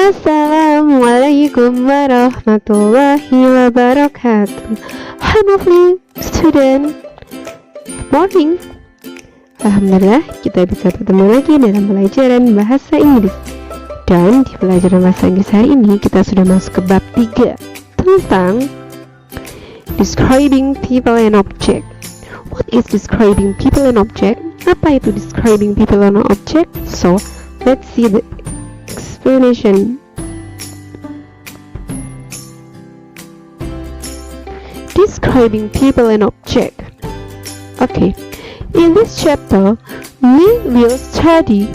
Assalamualaikum warahmatullahi wabarakatuh. Hi lovely student, morning. Alhamdulillah kita bisa bertemu lagi dalam pelajaran bahasa Inggris. Dan di pelajaran bahasa Inggris hari ini kita sudah masuk ke bab 3 tentang describing people and object. What is describing people and object? Apa itu describing people and object? So, let's see the explanation. Describing people and object. Okay, in this chapter we will study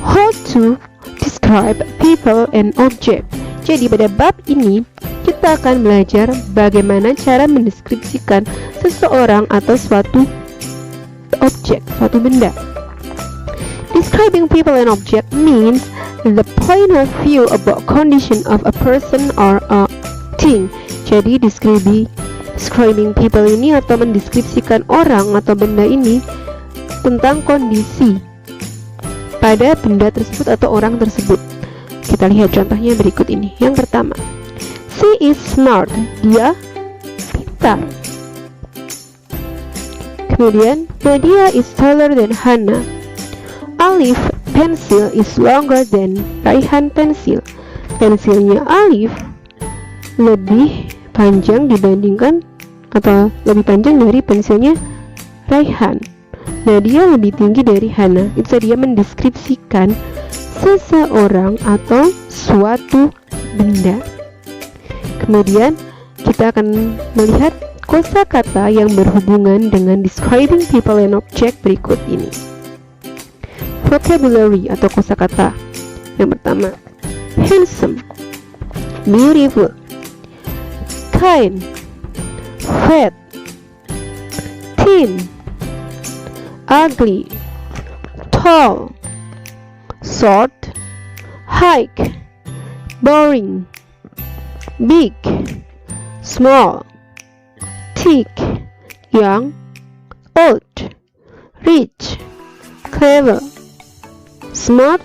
how to describe people and object. Jadi pada bab ini kita akan belajar bagaimana cara mendeskripsikan seseorang atau suatu objek, suatu benda. Describing people and object means the point of view about condition of a person or a thing. Jadi describing people ini atau mendeskripsikan orang atau benda ini tentang kondisi pada benda tersebut atau orang tersebut. Kita lihat contohnya berikut ini. Yang pertama, she is smart, dia pintar. Kemudian, Nadia is taller than Hannah. Alif pencil is longer than Raihan pencil. Pensilnya Alif lebih panjang dibandingkan atau lebih panjang dari pensilnya Raihan. Nadia lebih tinggi dari Hannah. Itu dia mendeskripsikan seseorang atau suatu benda. Kemudian kita akan melihat kosakata yang berhubungan dengan describing people and object berikut ini. Vocabulary atau kosakata. Yang pertama, handsome, beautiful, kind, fat, thin, ugly, tall, short, high, boring, big, small, thick, young, old, rich, clever, smart,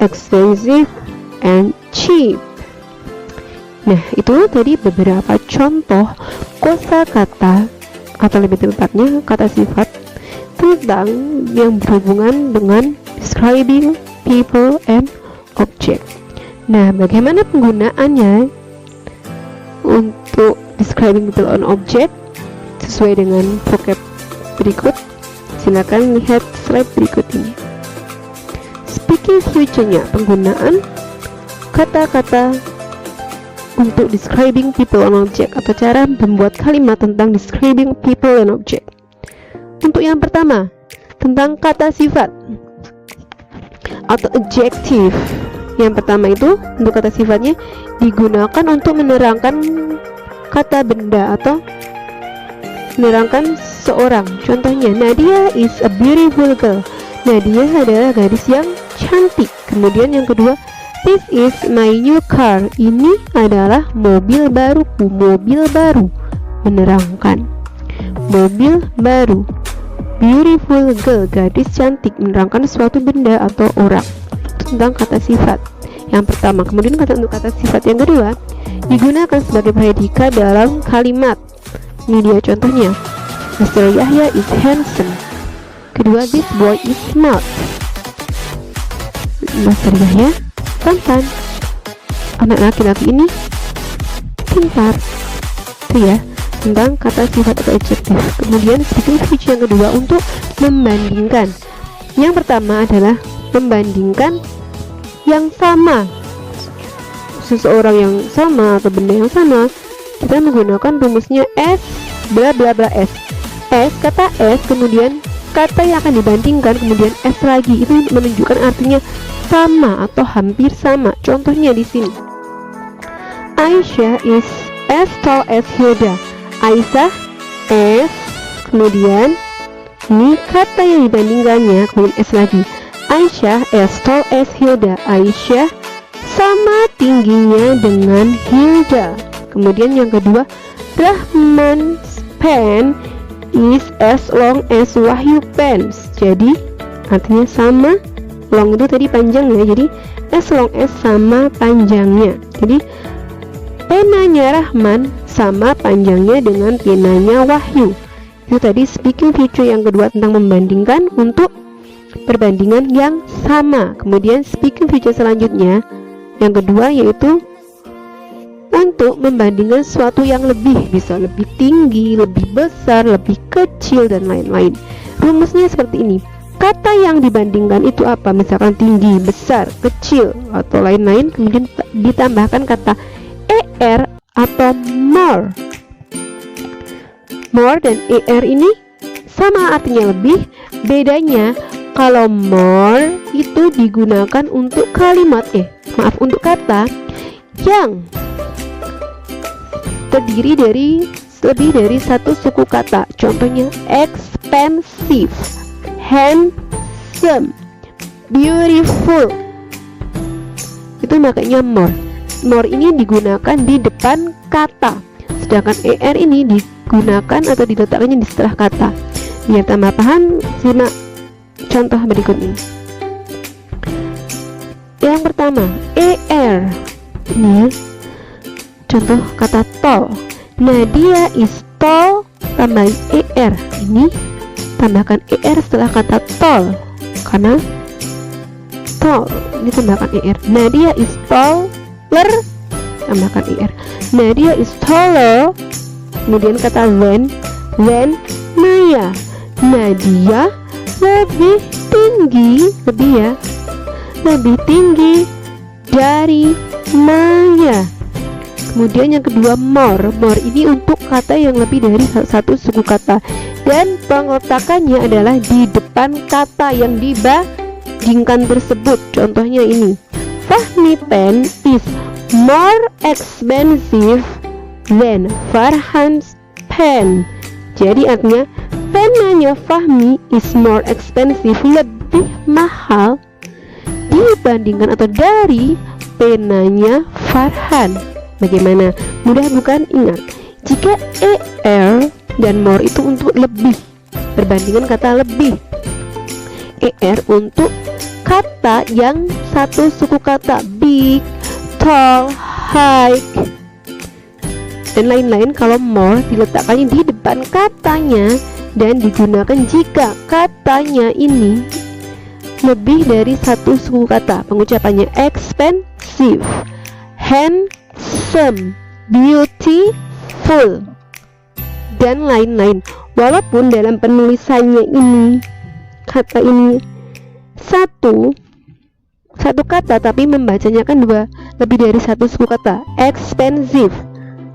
expensive, and cheap. Nah, itu tadi beberapa contoh kosakata atau lebih tepatnya kata sifat tentang yang berhubungan dengan describing people and object. Nah, bagaimana penggunaannya untuk describing people and object sesuai dengan vocab berikut? Silakan lihat slide berikut ini. Speaking future-nya, penggunaan kata-kata untuk describing people and object atau cara membuat kalimat tentang describing people and object. Untuk yang pertama, tentang kata sifat atau adjective. Yang pertama itu untuk kata sifatnya digunakan untuk menerangkan kata benda atau menerangkan seorang. Contohnya, Nadia is a beautiful girl. Nadia adalah gadis yang cantik. Kemudian yang kedua, this is my new car. Ini adalah mobil baruku. Mobil baru menerangkan mobil baru. Beautiful girl, gadis cantik, menerangkan suatu benda atau orang. Itu tentang kata sifat yang pertama. Kemudian untuk kata sifat yang kedua digunakan sebagai predikat dalam kalimat. Ini dia contohnya, Mr. Yahya is handsome. Kedua, this boy is smart. Mr. Yahya tampan. Anak laki-laki ini pintar. Itu ya tentang kata sifat atau adjektif. Kemudian speaking future yang kedua untuk membandingkan. Yang pertama adalah membandingkan yang sama, seseorang yang sama atau benda yang sama. Kita menggunakan rumusnya S bla bla bla S. S, kata S, kemudian kata yang akan dibandingkan, kemudian S lagi. Itu menunjukkan artinya sama atau hampir sama. Contohnya di sini, Aisyah is as tall as Hilda. Aisyah S, kemudian ini kata yang dibandingkannya, kemudian S lagi. Aisyah as tall as Hilda. Aisyah sama tingginya dengan Hilda. Kemudian yang kedua, Rahman's pen is as long as Wahyu pens. Jadi artinya sama long itu tadi panjangnya, jadi as long as sama panjangnya. Jadi penanya Rahman sama panjangnya dengan penanya Wahyu. Itu tadi speaking future yang kedua tentang membandingkan untuk perbandingan yang sama. Kemudian speaking future selanjutnya yang kedua yaitu untuk membandingkan sesuatu yang lebih, bisa lebih tinggi, lebih besar, lebih kecil, dan lain-lain. Rumusnya seperti ini. Kata yang dibandingkan itu apa? Misalkan tinggi, besar, kecil, atau lain-lain. Kemudian ditambahkan kata er atau more. More dan er ini sama artinya lebih. Bedanya kalau more itu digunakan untuk kalimat untuk kata yang terdiri dari lebih dari satu suku kata. Contohnya expensive, handsome, beautiful. Itu makanya more. More ini digunakan di depan kata, sedangkan er ini digunakan atau diletakkannya di setelah kata. Biar tambah paham, simak contoh berikut ini. Yang pertama, er ini contoh kata tall. Nadia is tall, tambahin er. Ini tambahkan er setelah kata tall, karena tall ini tambahkan er. Nadia is taller, tambahkan er. Nadia is taller. Kemudian kata then Maya. Nadia lebih tinggi, lebih tinggi dari Maya. Kemudian yang kedua more. More ini untuk kata yang lebih dari satu suku kata, dan pengeletakannya adalah di depan kata yang dibandingkan tersebut. Contohnya ini, Fahmi pen is more expensive than Farhan's pen. Jadi artinya penanya Fahmi is more expensive, lebih mahal dibandingkan atau dari penanya Farhan. Bagaimana? Mudah bukan? Ingat, jika er dan more itu untuk lebih, perbandingan kata lebih. Er untuk kata yang satu suku kata, big, tall, high, dan lain-lain. Kalau more diletakkannya di depan katanya dan digunakan jika katanya ini lebih dari satu suku kata. Pengucapannya expensive, handsome, beautiful, dan lain-lain. Walaupun dalam penulisannya ini kata ini satu kata, tapi membacanya kan lebih dari satu suku kata. Expensive,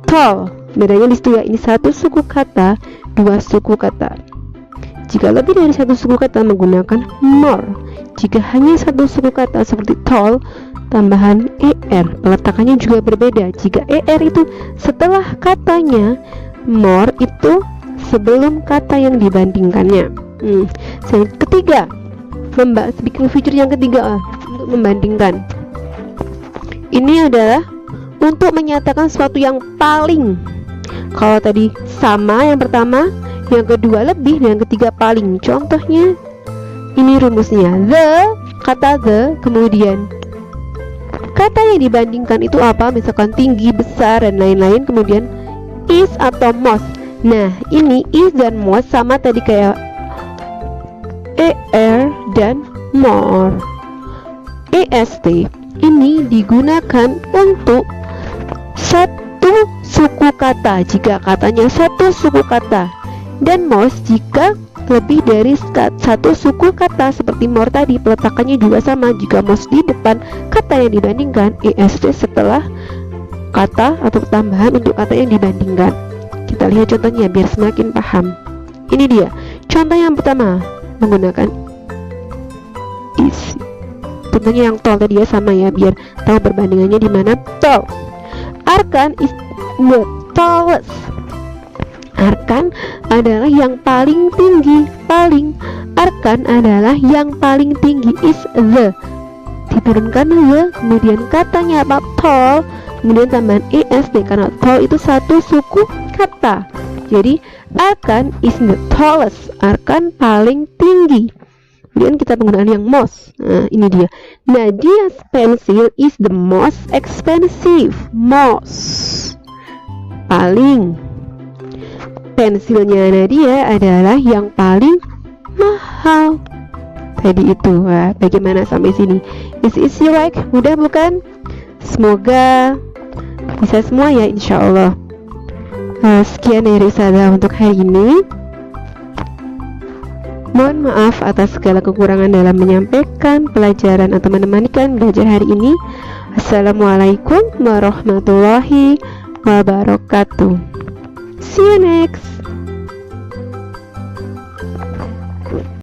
tall, bedanya di situ ya. Ini satu suku kata, dua suku kata. Jika lebih dari satu suku kata menggunakan more. Jika hanya satu suku kata seperti tall, tambahan er. Peletakannya juga berbeda. Jika er itu setelah katanya, more itu sebelum kata yang dibandingkannya. Yang ketiga, speaking future yang ketiga untuk membandingkan. Ini adalah untuk menyatakan sesuatu yang paling. Kalau tadi sama yang pertama, yang kedua lebih, dan yang ketiga paling. Contohnya ini rumusnya, kata the, kemudian kata yang dibandingkan itu apa, misalkan tinggi, besar, dan lain-lain. Kemudian is atau most. Nah, ini is dan most sama tadi kayak er dan more. est ini digunakan untuk satu suku kata jika katanya satu suku kata, dan most jika lebih dari satu suku kata. Seperti more tadi, peletakannya juga sama. Jika most di depan kata yang dibandingkan, est setelah kata atau tambahan untuk kata yang dibandingkan. Kita lihat contohnya biar semakin paham. Ini dia contoh yang pertama menggunakan is. Contohnya yang tall tadi ya, sama ya, biar tahu perbandingannya di mana. Tall, Arkan is the tallest. Arkan adalah yang paling tinggi. Arkan adalah yang paling tinggi. Is the, diturunkan the, kemudian katanya apa, tall, kemudian tambahan est karena tall itu satu suku kata. Jadi Arkan is the tallest. Arkan paling tinggi. Kemudian kita penggunaan yang most. Nah, ini dia. Nadia's pencil is the most expensive. Most, paling. Pensilnya Nadia adalah yang paling mahal. Tadi itu. Wah, bagaimana sampai sini? Is easy right? Mudah bukan? Semoga bisa semua ya, insya Allah. Sekian dari saya untuk hari ini. Mohon maaf atas segala kekurangan dalam menyampaikan pelajaran atau menemani kalian belajar hari ini. Assalamualaikum warahmatullahi wabarakatuh. See you next.